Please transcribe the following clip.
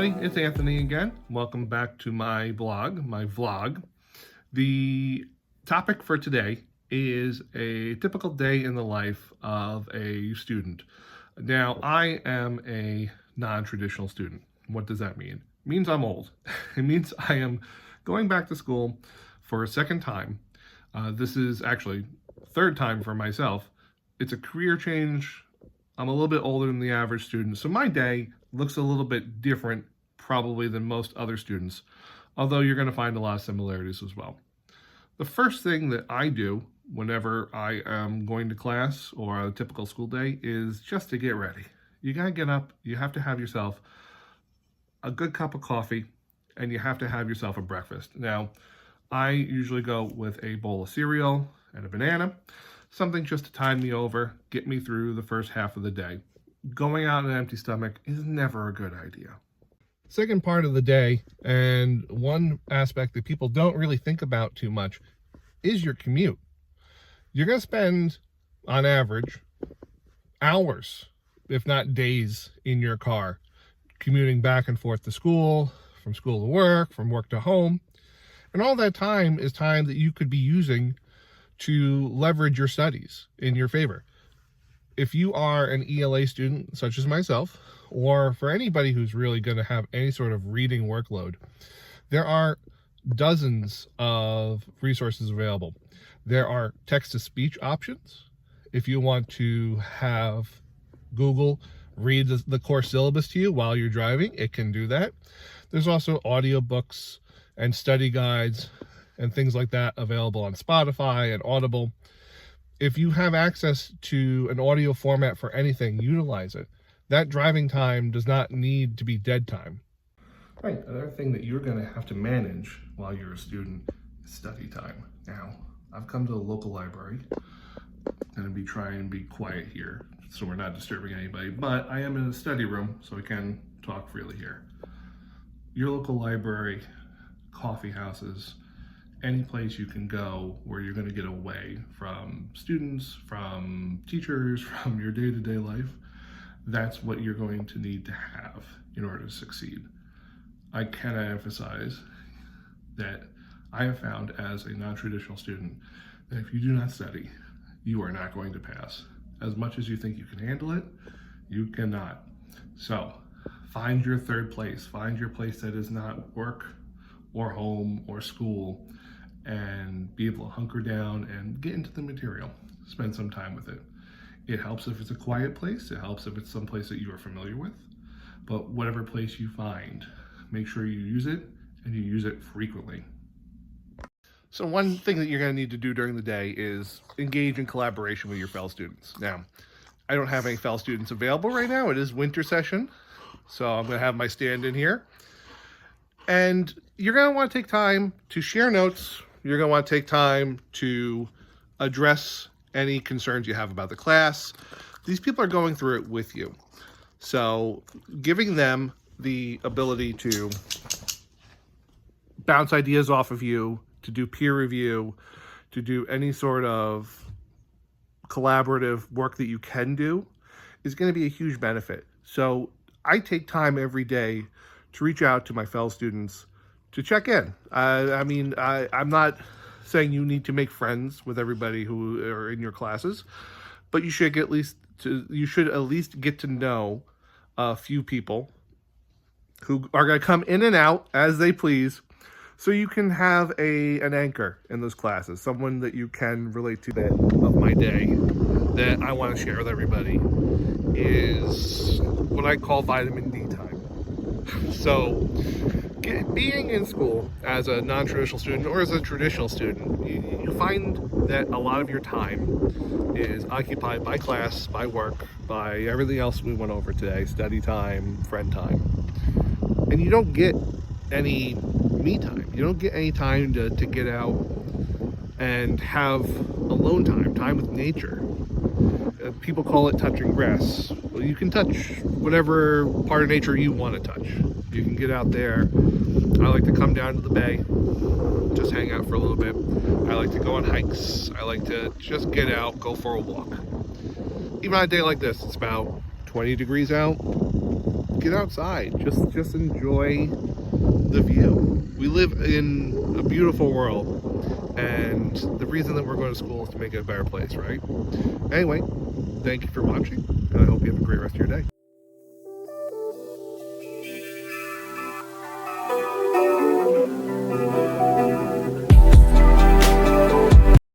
everybody, it's Anthony again. Welcome back to my vlog. The topic for today is a typical day in the life of a student. Now, I am a non-traditional student. What does that mean? It means I'm old. It means I am going back to school for a second time. This is actually third time for myself. It's a career change. I'm a little bit older than the average student, so my day looks a little bit different probably than most other students, although you're going to find a lot of similarities as well. The first thing that I do whenever I am going to class or a typical school day is just to get ready. You got to get up, you have to have yourself a good cup of coffee, and you have to have yourself a breakfast. Now, I usually go with a bowl of cereal and a banana, something just to tide me over, get me through the first half of the day. Going out on an empty stomach is never a good idea. Second part of the day, and one aspect that people don't really think about too much, is your commute. You're going to spend, on average, hours, if not days, in your car, commuting back and forth to school, from school to work, from work to home. And all that time is time that you could be using to leverage your studies in your favor. If you are an ELA student, such as myself, or for anybody who's really going to have any sort of reading workload, there are dozens of resources available. There are text-to-speech options. If you want to have Google read the course syllabus to you while you're driving, it can do that. There's also audiobooks and study guides and things like that available on Spotify and Audible. If you have access to an audio format for anything, utilize it. That driving time does not need to be dead time. Right, another thing that you're going to have to manage while you're a student is study time. Now, I've come to the local library. I'm going to be trying to be quiet here so we're not disturbing anybody, but I am in a study room so I can talk freely here. Your local library, coffee houses, any place you can go where you're going to get away from students, from teachers, from your day-to-day life, that's what you're going to need to have in order to succeed. I cannot emphasize that I have found as a non-traditional student that if you do not study, you are not going to pass. As much as you think you can handle it, you cannot. So find your third place. Find your place that is not work or home or school, and be able to hunker down and get into the material. Spend some time with it. It helps if it's a quiet place. It helps if it's some place that you are familiar with. But whatever place you find, make sure you use it, and you use it frequently. So one thing that you're going to need to do during the day is engage in collaboration with your fellow students. Now, I don't have any fellow students available right now. It is winter session, so I'm going to have my stand in here. And you're going to want to take time to share notes. You're going to want to take time to address any concerns you have about the class. These people are going through it with you. So giving them the ability to bounce ideas off of you, to do peer review, to do any sort of collaborative work that you can do is going to be a huge benefit. So I take time every day to reach out to my fellow students to check in. I'm not saying you need to make friends with everybody who are in your classes, but you should at least get to know a few people who are going to come in and out as they please, so you can have an anchor in those classes, someone that you can relate to. That of my day that I want to share with everybody is what I call vitamin D time. So being in school as a non-traditional student or as a traditional student, you find that a lot of your time is occupied by class, by work, by everything else we went over today, study time, friend time. And you don't get any me time. You don't get any time to get out and have alone time with nature. People call it touching grass. Well, you can touch whatever part of nature you want to touch. You can get out there. I like to come down to the bay, just hang out for a little bit. I like to go on hikes. I like to just get out, go for a walk. Even on a day like this, it's about 20 degrees out. get outside. Just enjoy the view. We live in a beautiful world, and the reason that we're going to school is to make it a better place, right? Anyway, thank you for watching, and I hope you have a great rest of your day.